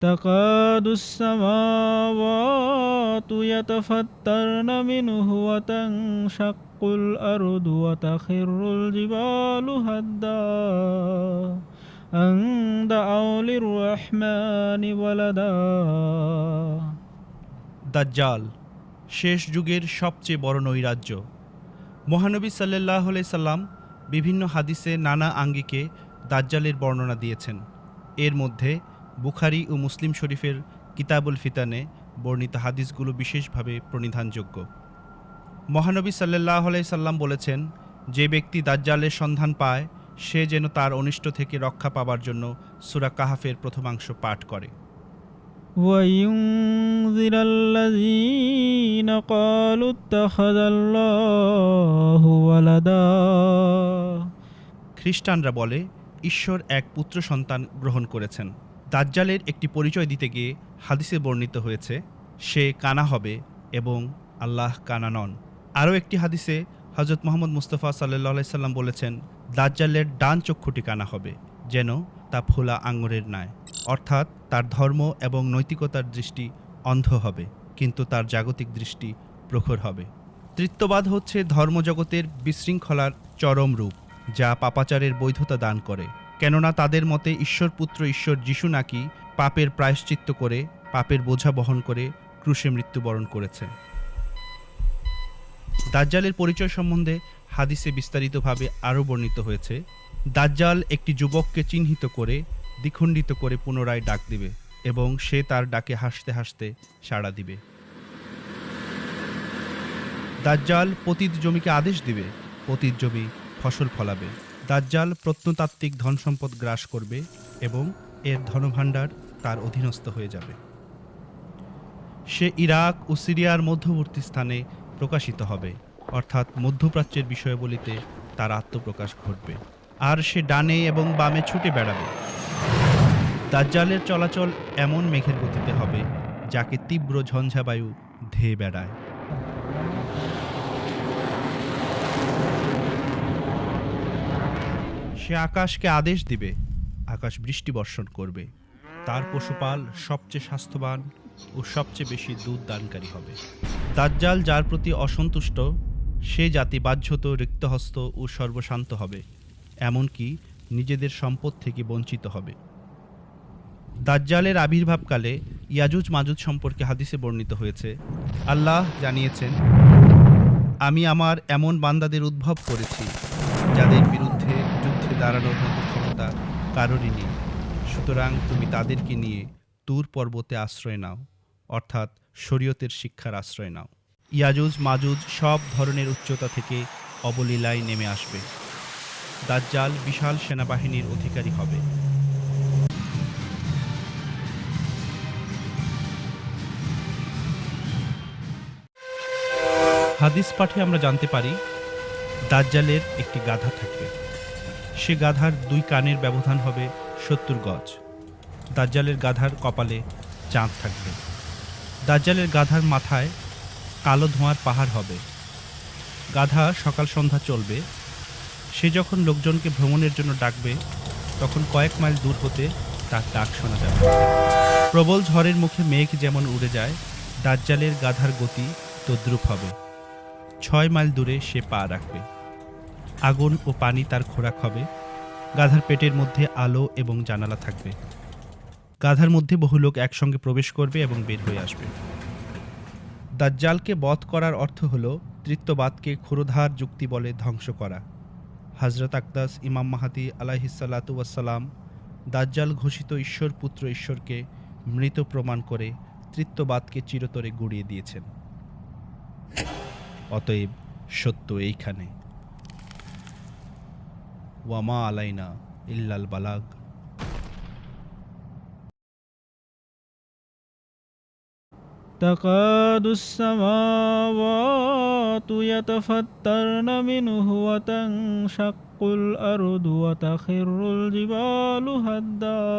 تكاد السماوات يتفطرن منه وتنشق الأرض وتخر الجبال هدا أن دعوا للرحمن ولدا দাজ্জাল শেষ যুগের সবচেয়ে বড় নৈরাজ্য। মহানবী সাল্লাল্লাহু আলাইহি সাল্লাম বিভিন্ন হাদিসে নানা আঙ্গিকে দাজ্জালের বর্ণনা দিয়েছেন। এর মধ্যে বুখারী ও মুসলিম শরীফের কিতাবুল ফিতানে বর্ণিত হাদিসগুলো বিশেষভাবে প্রণিধানযোগ্য। মহানবী সাল্লাল্লাহু আলাইহি সাল্লাম বলেছেন, যে ব্যক্তি দাজ্জালের সন্ধান পায় সে যেন তার অনিষ্ট থেকে রক্ষা পাবার জন্য সূরা কাহাফের প্রথমাংশ পাঠ করে। وينذر الذين قالوا اتخذ الله ولدا খ্রিস্টানরা বলে ঈশ্বর এক পুত্র সন্তান গ্রহণ করেছেন। দাজ্জালের একটি পরিচয় দিতে গিয়ে হাদিসে বর্ণিত হয়েছে, সে কানা হবে এবং আল্লাহ কানা নন। আরও একটি হাদিসে হযরত মুহাম্মদ মুস্তাফা সাল্লাল্লাহু আলাইহি সাল্লাম বলেছেন, দাজ্জালের ডান চক্ষুটি কানা হবে, যেন তা ফোলা আঙুরের ন্যায়, অর্থাৎ তার ধর্ম এবং নৈতিকতার দৃষ্টি অন্ধ হবে, কিন্তু তার জাগতিক দৃষ্টি প্রখর হবে। তৃত্ববাদ হচ্ছে ধর্মজগতের বিশৃঙ্খলার চরম রূপ, যা পাপাচারের বৈধতা দান করে। কেননা তাদের মতে ঈশ্বর পুত্র ঈশ্বর যিশু নাকি পাপের প্রায়শ্চিত্ত করে, পাপের বোঝা বহন করে ক্রুশে মৃত্যুবরণ করেছে। দাজ্জালের পরিচয় সম্বন্ধে হাদিসে বিস্তারিতভাবে আরও বর্ণিত হয়েছে, দাজ্জাল একটি যুবককে চিহ্নিত করে দ্বিখণ্ডিত করে পুনরায় ডাক দিবে এবং সে তার ডাকে হাসতে হাসতে সাড়া দিবে। দাজ্জাল পতিত জমিকে আদেশ দিবে, পতিত জমি ফসল ফলাবে। দাজ্জাল প্রত্নতাত্ত্বিক ধনসম্পদ গ্রাস করবে এবং এর ধনভাণ্ডার তার অধীনস্থ হয়ে যাবে। সে ইরাক ও সিরিয়ার মধ্যবর্তী স্থানে প্রকাশিত হবে, অর্থাৎ মধ্যপ্রাচ্যের বিষয়াবলিতে তার আত্মপ্রকাশ ঘটবে, আর সে ডানে এবং বামে ছুটে বেড়াবে। দাজ্জালের চলাচল এমন মেঘের গতিতে হবে যাকে তীব্র ঝঞ্ঝাবায়ু ধেয়ে বেড়ায়। সে আকাশকে আদেশ দিবে, আকাশ বৃষ্টি বর্ষণ করবে। তার পশুপাল সবচেয়ে স্বাস্থ্যবান ও সবচেয়ে বেশি দুধ দানকারী হবে। দাজ্জাল যার প্রতি অসন্তুষ্ট সে জাতি বাহ্যত রিক্তহস্ত ও সর্বশান্ত হবে, এমনকি নিজেদের সম্পদ থেকে বঞ্চিত হবে। দাজ্জালের আবির্ভাবকালে ইয়াজুজ মাজুজ সম্পর্কে হাদিসে বর্ণিত হয়েছে, আল্লাহ জানিয়েছেন, আমি আমার এমন বান্দাদের উদ্ভব করেছি যাদের বিরুদ্ধে যুদ্ধে দাঁড়ানোর মতো ক্ষমতা কারোরই নেই, সুতরাং তুমি তাদেরকে নিয়ে তুর পর্বতে আশ্রয় নাও, অর্থাৎ শরীয়তের শিক্ষার আশ্রয় নাও। ইয়াজুজ মাজুজ সব ধরনের উচ্চতা থেকে অবলীলায় নেমে আসবে। দাজ্জাল বিশাল সেনাবাহিনীর অধিকারী হবে। হাদিস পাঠে আমরা জানতে পারি, দাজ্জালের একটি গাধা থাকবে। সে গাধার দুই কানের ব্যবধান হবে 70 গজ। দাজ্জালের গাধার কপালে চাঁদ থাকবে। দাজ্জালের গাধার মাথায় কালো ধোঁয়ার পাহাড় হবে। গাধা সকাল সন্ধ্যা চলবে। সে যখন লোকজনকে ভ্রমণের জন্য ডাকবে, তখন কয়েক মাইল দূর হতে তার ডাক শোনা যাবে। প্রবল ঝড়ের মুখে মেঘ যেমন উড়ে যায়, দাজ্জালের গাধার গতি তদ্রূপ হবে। 6 মাইল দূরে সে পা রাখবে। আগুন ও পানি তার খোরাক হবে। গাধার পেটের মধ্যে আলো এবং জানালা থাকবে। গাধার মধ্যে বহু লোক একসঙ্গে প্রবেশ করবে এবং বের হয়ে আসবে। দাজ্জালকে বধ করার অর্থ হল তৃত্ববাদকে ক্ষুরধার যুক্তি বলে ধ্বংস করা। হযরত আকদাস ইমাম মাহদী আলাইহিসসালাতু ওয়াসসালাম দাজ্জাল ঘোষিত ঈশ্বর পুত্র ঈশ্বরকে মৃত প্রমাণ করে তৃত্ববাদকে চিরতরে গুড়িয়ে দিয়েছেন। অতএব সত্য এইখানে, ওয়ামা আলাইনা ইল্লাল বালাগ। تكاد السماوات يتفطرن منه وتنشق الأرض وتخر الجبال هدا